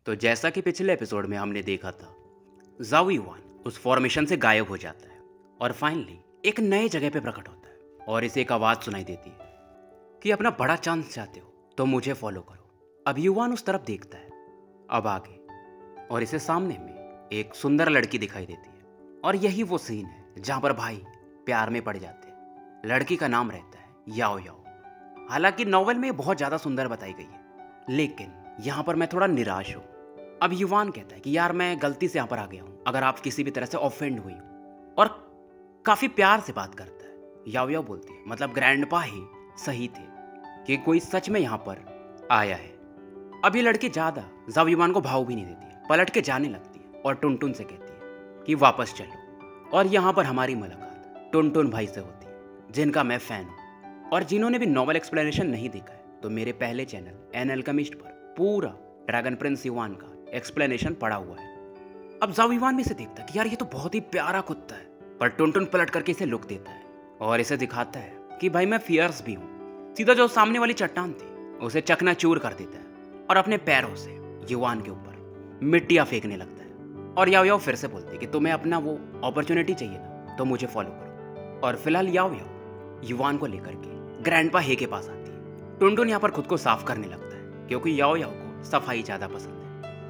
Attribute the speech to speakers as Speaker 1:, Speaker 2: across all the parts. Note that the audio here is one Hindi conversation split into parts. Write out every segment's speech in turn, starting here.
Speaker 1: तो जैसा कि पिछले एपिसोड में हमने देखा था, ज़ाओ युआन उस फॉर्मेशन से गायब हो जाता है और फाइनली एक नए जगह पे प्रकट होता है और इसे एक आवाज़ सुनाई देती है कि अपना बड़ा चांस चाहते हो तो मुझे फॉलो करो। अब युआन उस तरफ देखता है, अब आगे, और इसे सामने में एक सुंदर लड़की दिखाई देती है और यही वो सीन है जहाँ पर भाई प्यार में पड़ जाते हैं। लड़की का नाम रहता है याओ याओ। हालांकि नॉवेल में बहुत ज़्यादा सुंदर बताई गई है, लेकिन यहाँ पर मैं थोड़ा निराश हूँ। अब युवान कहता है कि यार मैं गलती से यहाँ पर आ गया हूँ, अगर आप किसी भी तरह से ऑफेंड हुई हो, और काफ़ी प्यार से बात करता है। याओ याओ बोलती है मतलब ग्रैंडपा ही सही थे कि कोई सच में यहाँ पर आया है। अब ये लड़की ज़्यादा ज़ाओ युआन को भाव भी नहीं देती है, पलट के जाने लगती है और टुनटुन से कहती है कि वापस चलो। और यहाँ पर हमारी मुलाकात टुनटुन भाई से होती है जिनका मैं फ़ैन हूँ, और जिन्होंने भी नॉवल एक्सप्लेनेशन नहीं देखा है तो मेरे पहले चैनल एन अल्केमिस्ट पर पूरा ड्रैगन प्रिंस युआन का एक्सप्लेनेशन पड़ा हुआ है। अब ज़ाओ युआन भी इसे देखता है कि यार ये तो बहुत ही प्यारा कुत्ता है, पर टुनटुन पलट करके इसे लुक देता है और इसे दिखाता है कि भाई मैं फियर्स भी हूँ। सीधा जो सामने वाली चट्टान थी उसे चकनाचूर कर देता है और अपने पैरों से युआन के ऊपर मिट्टियाँ फेंकने लगता है। और याओ याओ फिर से बोलती है कि तुम्हें अपना वो अपॉर्चुनिटी चाहिए ना तो मुझे फॉलो करो। और फिलहाल याओ याओ युआन को लेकर के ग्रैंडपा हे के पास आती है। टुनटुन यहाँ पर खुद को साफ करने लगता है क्योंकि याओ याओ को सफाई ज़्यादा पसंद है।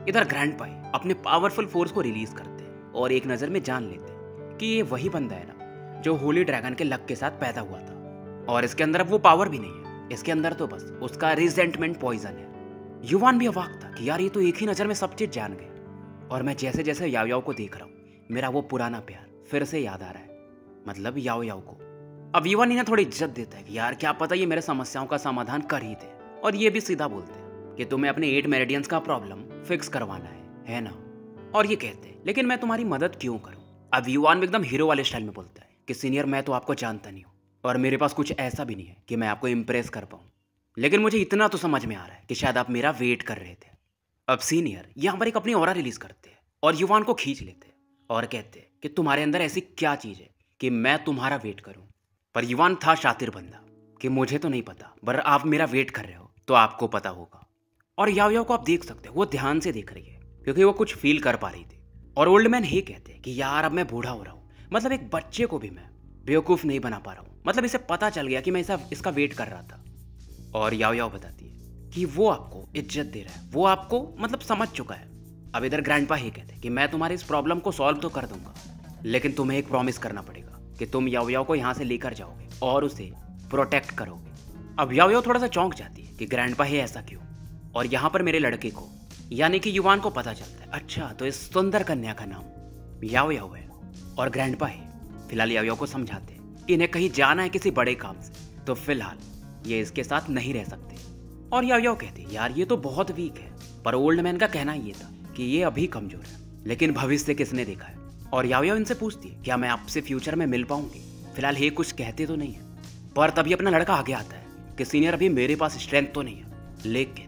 Speaker 1: इधर ग्रैंडपा अपने पावरफुल फोर्स को रिलीज करते हैं और एक नज़र में जान लेते हैं कि ये वही बंदा है ना जो होली ड्रैगन के लक के साथ पैदा हुआ था, और इसके अंदर अब वो पावर भी नहीं है, इसके अंदर तो बस उसका रिजेंटमेंट पॉइजन है। युआन भी अवाक था कि यार ये तो एक ही नज़र में सब चीज़ जान गया। और मैं जैसे जैसे याओ याओ को देख रहा हूँ मेरा वो पुराना प्यार फिर से याद आ रहा है, मतलब याओ याओ को। अब युआन इन्हें थोड़ी इज्जत देता है कि यार क्या पता ये मेरे समस्याओं का समाधान कर ही दे, और ये भी सीधा बोलते हैं कि तुम्हें अपने 8 मेरिडियंस का प्रॉब्लम फिक्स करवाना है ना। और ये कहते हैं लेकिन मैं तुम्हारी मदद क्यों करूं। अब युआन एकदम हीरो वाले स्टाइल में बोलता है कि सीनियर मैं तो आपको जानता नहीं हूँ और मेरे पास कुछ ऐसा भी नहीं है कि मैं आपको इम्प्रेस कर पाऊँ, लेकिन मुझे इतना तो समझ में आ रहा है कि शायद आप मेरा वेट कर रहे थे। अब सीनियर यहाँ पर एक अपनी ऑरा रिलीज करते हैं और युआन को खींच लेते हैं और कहते हैं कि तुम्हारे अंदर ऐसी क्या चीज़ है कि मैं तुम्हारा वेट करूँ। पर युआन था शातिर बंदा कि मुझे तो नहीं पता, पर आप मेरा वेट कर रहे हो तो आपको पता होगा। और याओ याओ को आप देख सकते हो वो ध्यान से देख रही है क्योंकि वो कुछ फील कर पा रही थी। और ओल्ड मैन ही कहते हैं कि यार अब मैं बूढ़ा हो रहा हूँ, मतलब एक बच्चे को भी मैं बेवकूफ़ नहीं बना पा रहा हूँ, मतलब इसे पता चल गया कि मैं इसका वेट कर रहा था। और याओ याओ बताती है कि वो आपको इज्जत दे रहा है, वो आपको मतलब समझ चुका है। अब इधर ग्रैंडपा ही कहते हैं कि मैं तुम्हारी इस प्रॉब्लम को सॉल्व तो कर दूंगा, लेकिन तुम्हें एक प्रॉमिस करना पड़ेगा कि तुम याओ याओ को यहाँ से लेकर जाओगे और उसे प्रोटेक्ट करोगे। अब याओ याओ थोड़ा सा चौंक जाती है कि ग्रैंडपा ही ऐसा क्यों। और यहाँ पर मेरे लड़के को यानी कि युआन को पता चलता है अच्छा तो इस सुंदर कन्या का नाम याओ याओ है। और ग्रैंडपा ही फिलहाल याओ याओ को समझाते हैं कि इन्हें कहीं जाना है किसी बड़े काम से, तो फिलहाल ये इसके साथ नहीं रह सकते। और याओ याओ कहती है यार ये तो बहुत वीक है, पर ओल्ड मैन का कहना ये था कि ये अभी कमजोर है, लेकिन भविष्य किसने देखा है। और याओ याओ इनसे पूछती है क्या मैं आपसे फ्यूचर में मिल पाऊंगी। फिलहाल ये कुछ कहते तो नहीं है, पर तभी अपना लड़का आगे आता है कि सीनियर अभी मेरे पास स्ट्रेंथ तो नहीं है, लेकिन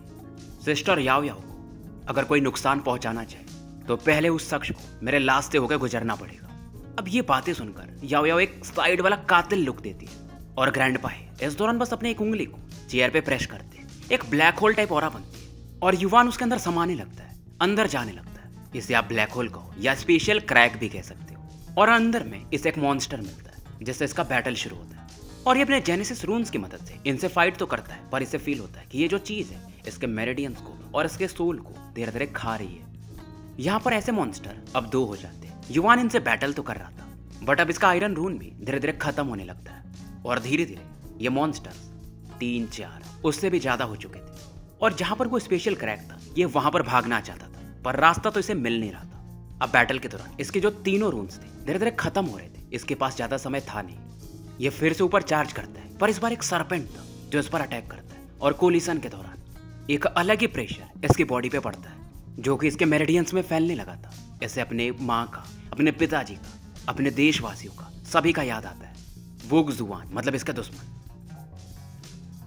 Speaker 1: सिस्टर याओ याओ को अगर कोई नुकसान पहुंचाना चाहे तो पहले उस शख्स को मेरे लाश से होकर गुजरना पड़ेगा। अब ये बातें सुनकर याओ याओ एक साइड वाला कातिल लुक देती है और ग्रैंडपा है इस दौरान बस अपने एक उंगली को चेयर पे प्रेस करते हैं, एक ब्लैक होल टाइप ऑरा बनती है और युआन उसके अंदर समाने लगता है, अंदर जाने लगता है। इसे आप ब्लैक होल कहो या स्पेशल क्रैक भी कह सकते हो। और अंदर में इसे एक मॉन्स्टर मिलता है जिससे इसका बैटल शुरू होता है, और ये अपने जेनेसिस रून्स की मदद से इनसे फाइट तो करता है, पर इसे फील होता है कि ये जो चीज़ है इसके मेरिडियंस को और इसके सोल को धीरे धीरे खा रही है। यहाँ पर ऐसे मॉन्स्टर अब 2 हो जाते हैं। युआन इनसे बैटल तो कर रहा था, बट अब इसका आयरन रून भी धीरे धीरे खत्म होने लगता है और धीरे धीरे ये मॉन्स्टर्स 3-4 उससे भी ज्यादा हो चुके थे। और जहाँ पर वो स्पेशल क्रैक था ये वहां पर भागना चाहता था, पर रास्ता तो इसे मिल नहीं रहा था। अब बैटल के दौरान इसके जो तीनों रून्स थे धीरे धीरे खत्म हो रहे थे, इसके पास ज्यादा समय था नहीं। ये फिर से ऊपर चार्ज करता है, पर इस बार एक सरपेंट था जो इस पर अटैक करता है, और कोलिशन के दौरान एक अलग ही प्रेशर इसकी बॉडी पे पड़ता है जो कि इसके मेरिडियंस में फैलने लगा था। इसे अपने माँ का, अपने पिताजी का, अपने देशवासियों का, सभी का याद आता है। वुग जुआन मतलब इसका दुश्मन,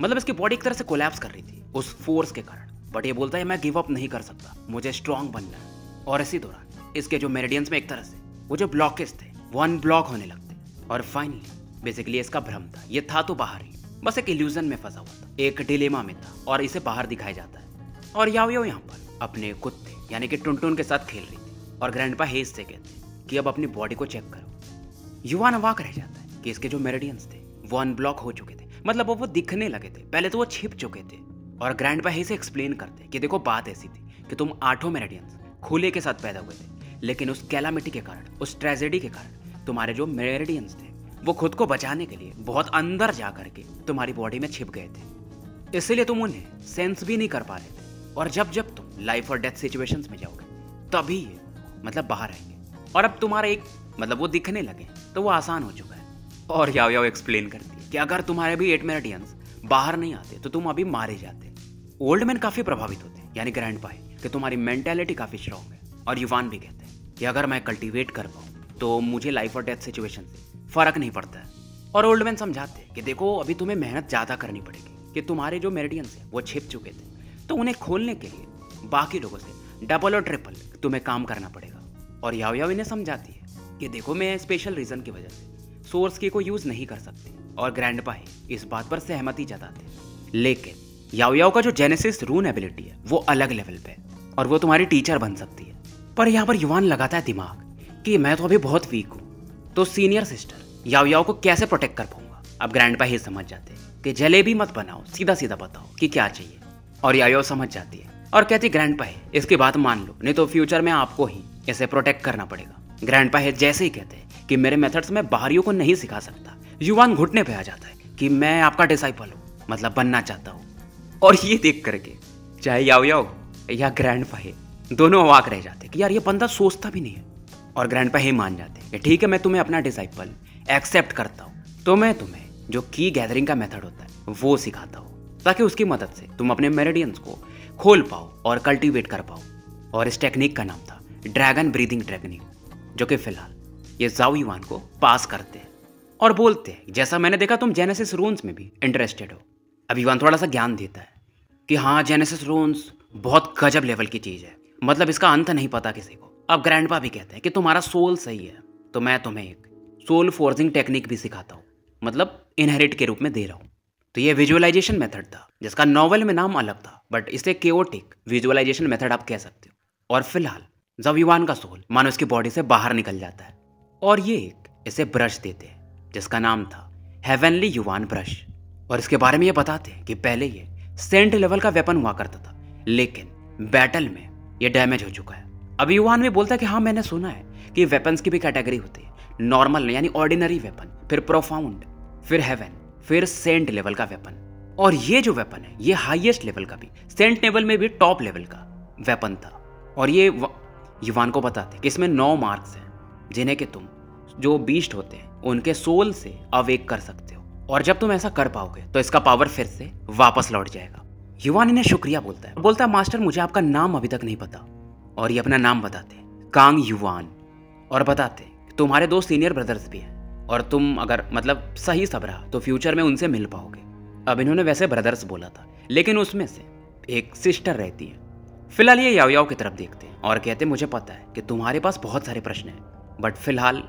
Speaker 1: मतलब इसकी बॉडी एक तरह से कोलैप्स कर रही थी उस फोर्स के कारण, बट ये बोलता है मैं गिव अप नहीं कर सकता, मुझे स्ट्रांग बनना है। और इसी दौरान इसके जो मेरिडियंस में एक तरह से वो जो ब्लॉकेज थे वो अनब्लॉक होने लगते, और फाइनली बेसिकली इसका भ्रम था, ये था तो बाहर ही, बस एक इल्यूजन में फंसा हुआ था, एक डिलेमा में था और इसे बाहर दिखाया जाता है। और याओ याओ यहाँ पर अपने कुत्ते यानी कि टुनटुन के साथ खेल रही थी और ग्रैंडपा हेज से कहते कि अब अपनी बॉडी को चेक करो। युवान अवाक रह जाता है कि इसके जो मेरिडियंस थे वो अनब्लॉक हो चुके थे, मतलब वो दिखने लगे थे, पहले तो वो छिप चुके थे। और ग्रैंडपा हेज से एक्सप्लेन करते कि देखो बात ऐसी थी कि तुम 8 मेरिडियंस खुले के साथ पैदा हुए थे, लेकिन उस कैलामिटी के कारण, उस ट्रेजेडी के कारण तुम्हारे जो मेरिडियंस थे वो खुद को बचाने के लिए बहुत अंदर जा करके तुम्हारी बॉडी में छिप गए थे, इसलिए तुम उन्हें सेंस भी नहीं कर पा रहे थे। और जब जब तुम लाइफ और डेथ सिचुएशंस में जाओगे तभी ये मतलब बाहर आएंगे और अब तुम्हारा एक मतलब वो दिखने लगे तो वो आसान हो चुका है। और याओ याओ एक्सप्लेन करती है कि अगर तुम्हारे भी 8 मेरिडियंस बाहर नहीं आते तो तुम अभी मारे जाते। ओल्ड मैन काफी प्रभावित होते हैं यानी ग्रैंडपा कि तुम्हारी मेंटेलिटी काफी स्ट्रांग है। और युवान भी कहते हैं कि अगर मैं कल्टीवेट कर पाऊँ तो मुझे लाइफ और डेथ सिचुएशन से फर्क नहीं पड़ता है। और ओल्ड मैन समझाते हैं कि देखो अभी तुम्हें मेहनत ज्यादा करनी पड़ेगी कि तुम्हारे जो मेरिडियंस हैं वो छिप चुके थे, तो उन्हें खोलने के लिए बाकी लोगों से डबल और ट्रिपल तुम्हें काम करना पड़ेगा। और याओ याओ इन्हें समझाती है कि देखो मैं स्पेशल रीजन की वजह से सोर्स की को यूज नहीं कर सकती। और ग्रैंडपा इस बात पर सहमति जताते हैं, लेकिन याओ याओ का जो जेनेसिस रून एबिलिटी है वो अलग लेवल पे और वो तुम्हारी टीचर बन सकती है। पर यहाँ पर युवान लगाता है दिमाग कि मैं तो अभी बहुत वीक हूँ, तो सीनियर सिस्टर याओ याओ को कैसे प्रोटेक्ट कर पाऊंगा। अब ग्रैंडपा ही समझ जाते हैं कि जलेबी मत बनाओ, सीधा सीधा बताओ कि क्या चाहिए। और याओ याओ समझ जाती है और कहती ग्रैंडपा इसकी बात मान लो, नहीं तो फ्यूचर में आपको ही इसे प्रोटेक्ट करना पड़ेगा। ग्रैंडपा जैसे ही कहते हैं कि मेरे मेथड्स में बाहरियों को नहीं सिखा सकता, युवान घुटने पे आ जाता है कि मैं आपका डिसाइपल हूँ, मतलब बनना चाहता हूँ। और ये देख करके चाहे याओ याओ या ग्रैंडपा दोनों अवाक रह जाते कि यार ये बंदा सोचता भी नहीं है। और ग्रैंडपा मान जाते कि ठीक है मैं तुम्हें अपना डिसाइपल एक्सेप्ट करता हूँ, तो मैं तुम्हें जो की गैदरिंग का मेथड होता है वो सिखाता हूँ, ताकि उसकी मदद से तुम अपने मेरिडियंस को खोल पाओ और कल्टीवेट कर पाओ। और इस टेक्निक का नाम था ड्रैगन ब्रीदिंग टेक्निक, जो कि फिलहाल ये जाओ युवान को पास करते हैं और बोलते हैं जैसा मैंने देखा तुम जेनेसिस रून्स में भी इंटरेस्टेड हो। अब युवान थोड़ा सा ज्ञान देता है कि हाँ जेनेसिस रून्स बहुत गजब लेवल की चीज़ है, मतलब इसका अंत नहीं पता किसी को। अब ग्रैंडपा भी कहते हैं कि तुम्हारा सोल सही है तो मैं तुम्हें एक सोल फोर्जिंग टेक्निक भी सिखाता हूँ, मतलब इनहेरिट के रूप में दे रहा हूँ। तो ये विजुअलाइजेशन मेथड था जिसका नॉवेल में नाम अलग था, बट इसे केओटिक विजुअलाइजेशन मेथड आप कह सकते हो। और फिलहाल जब युवान का सोल मानो इसकी बॉडी से बाहर निकल जाता है और ये एक इसे ब्रश देते हैं जिसका नाम था हेवनली युवान ब्रश। और इसके बारे में ये बताते हैं कि पहले ये सेंट लेवल का वेपन हुआ करता था, लेकिन बैटल में ये डैमेज हो चुका है। अब युवान में बोलता है कि हाँ मैंने सुना है कि वेपन्स की भी कैटेगरी होती है, नॉर्मल यानी ऑर्डिनरी वेपन, फिर प्रोफाउंड, फिर हेवन, फिर सेंट लेवल का वेपन। और ये जो वेपन है ये हाईएस्ट लेवल का भी, सेंट लेवल में भी टॉप लेवल का वेपन था। और ये युवान को बताते कि इसमें 9 मार्क्स हैं जिन्हें कि तुम जो बीस्ट होते हैं उनके सोल से अवेक कर सकते हो, और जब तुम ऐसा कर पाओगे तो इसका पावर फिर से वापस लौट जाएगा। युवान इन्हें शुक्रिया बोलता है मास्टर मुझे आपका नाम अभी तक नहीं पता। और ये अपना नाम बताते कांग युवान, और बताते तुम्हारे 2 सीनियर ब्रदर्स भी हैं और तुम अगर मतलब सही सब रहा तो फ्यूचर में उनसे मिल पाओगे। अब इन्होंने वैसे ब्रदर्स बोला था, लेकिन उसमें से एक सिस्टर रहती है। फिलहाल ये याओ याओ की तरफ देखते हैं और कहते मुझे पता है कि तुम्हारे पास बहुत सारे प्रश्न हैं, बट फिलहाल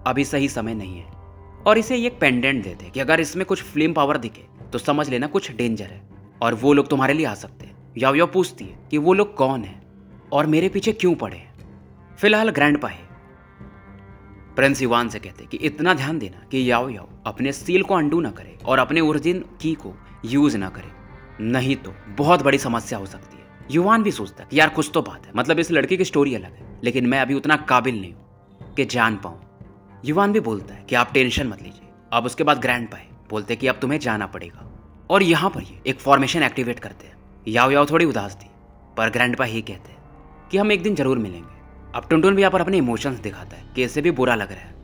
Speaker 1: अभी सही समय नहीं है। और इसे एक पेंडेंट देते हैं कि अगर इसमें कुछ फ्लेम पावर दिखे तो समझ लेना कुछ डेंजर है और वो लोग तुम्हारे लिए आ सकते हैं। याओ याओ पूछती है कि वो लोग कौन हैं और मेरे पीछे क्यों पड़े हैं। फिलहाल ग्रैंडपा प्रिंस युवान से कहते कि इतना ध्यान देना कि याओ याओ अपने सील को अंडू ना करे और अपने ओरिजिन की को यूज ना करे, नहीं तो बहुत बड़ी समस्या हो सकती है। युवान भी सोचता कि यार कुछ तो बात है, मतलब इस लड़के की स्टोरी अलग है, लेकिन मैं अभी उतना काबिल नहीं हूं कि जान पाऊं। युवान भी बोलता है कि आप टेंशन मत लीजिए। अब उसके बाद ग्रैंडपा बोलते कि अब तुम्हें जाना पड़ेगा, और यहाँ पर ये एक फॉर्मेशन एक्टिवेट करते हैं। याओ याओ थोड़ी उदास थी, पर ग्रैंडपा ही कहते हैं कि हम एक दिन जरूर मिलेंगे। अब टुनटुन भी यहाँ पर अपने इमोशंस दिखाता है कि इसे भी बुरा लग रहा है।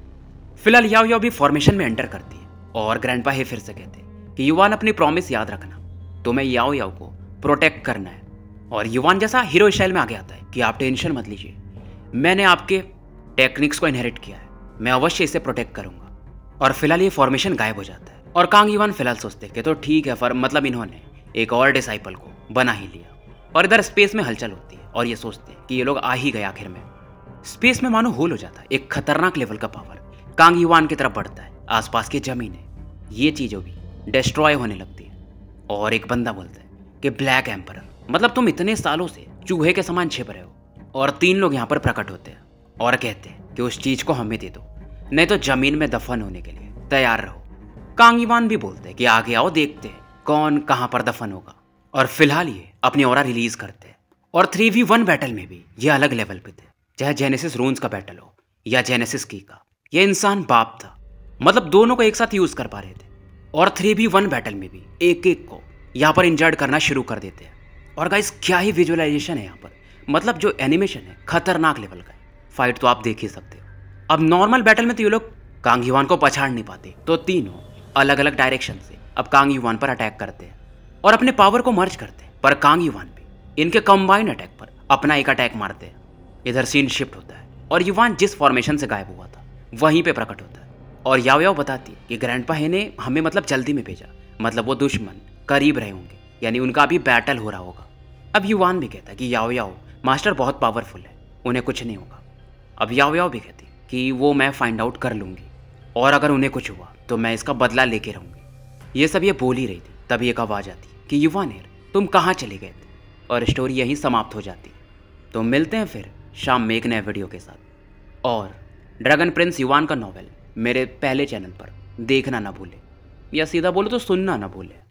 Speaker 1: फिलहाल याओ याओ भी फॉर्मेशन में एंटर करती है और ग्रैंडपा फिर से कहते हैं कि युवान अपनी प्रॉमिस याद रखना, तुम्हें याओ याओ को प्रोटेक्ट करना है। और युवान जैसा हीरो स्टाइल में आगे आता है कि आप टेंशन मत लीजिए, मैंने आपके टेक्निक्स को इनहेरिट किया है, मैं अवश्य इसे प्रोटेक्ट करूंगा। और फिलहाल ये फॉर्मेशन गायब हो जाता है और कांग युवान फिलहाल सोचते कि तो ठीक है, मतलब इन्होंने एक और डिसाइपल को बना ही लिया। और इधर स्पेस में हलचल होती है और ये सोचते हैं कि ये लोग आ ही गए आखिर में। स्पेस में मानो होल हो जाता है, एक खतरनाक लेवल का पावर कांग युवान की तरफ बढ़ता है। आसपास की जमीनें ये चीज़ों भी डिस्ट्रॉय होने लगती है और एक बंदा बोलता है कि ब्लैक एम्परर, मतलब तुम इतने सालों से चूहे के समान छिप रहे हो और 3 लोग यहाँ पर प्रकट होते हैं और कहते हैं कि उस चीज को हमें दे दो, नहीं तो जमीन में दफन होने के लिए तैयार रहो। कांग युवान भी बोलते हैं कि आगे आओ, देखते हैं कौन कहाँ पर दफन होगा। और फिलहाल ये अपनी ऑरा रिलीज करते हैं। और 3v1 बैटल में भी ये अलग लेवल पे थे, चाहे जेनेसिस रून्स का बैटल हो या जेनेसिस की का। ये इंसान बाप था, मतलब दोनों को एक साथ यूज कर पा रहे थे। और 3v1 बैटल में भी एक एक को यहाँ पर इंजर्ड करना शुरू कर देते हैं। और गाइस क्या ही विजुअलाइजेशन है यहाँ पर, मतलब जो एनिमेशन है खतरनाक लेवल का है। फाइट तो आप देख ही सकते हो। अब नॉर्मल बैटल में तो ये लोग कांग युवान को पछाड़ नहीं पाते, तो तीनों अलग अलग डायरेक्शन से अब कांग युवान पर अटैक करते हैं और अपने पावर को मर्ज करते हैं। पर कांग युवान भी इनके कंबाइंड अटैक पर अपना एक अटैक मारते हैं। इधर सीन शिफ्ट होता है और युवान जिस फॉर्मेशन से गायब हुआ था वहीं पे प्रकट होता है। और याओ याओ बताती है कि ग्रैंडपा हे ने हमें मतलब जल्दी में भेजा, मतलब वो दुश्मन करीब रहे होंगे, यानी उनका अभी बैटल हो रहा होगा। अब युवान भी कहता है कि याओ याओ मास्टर बहुत पावरफुल है, उन्हें कुछ नहीं होगा। अब याओ याओ भी कहती कि वो मैं फाइंड आउट कर लूँगी और अगर उन्हें कुछ हुआ तो मैं इसका बदला लेके रहूँगी। ये सब ये बोल ही रही थी, तभी एक आवाज़ आती कि युवानेर तुम कहाँ चले गए थे, और स्टोरी यहीं समाप्त हो जाती है। तो मिलते हैं फिर शाम में एक नए वीडियो के साथ। और ड्रैगन प्रिंस युवान का नॉवेल मेरे पहले चैनल पर देखना ना भूले, या सीधा बोलो तो सुनना ना भूले।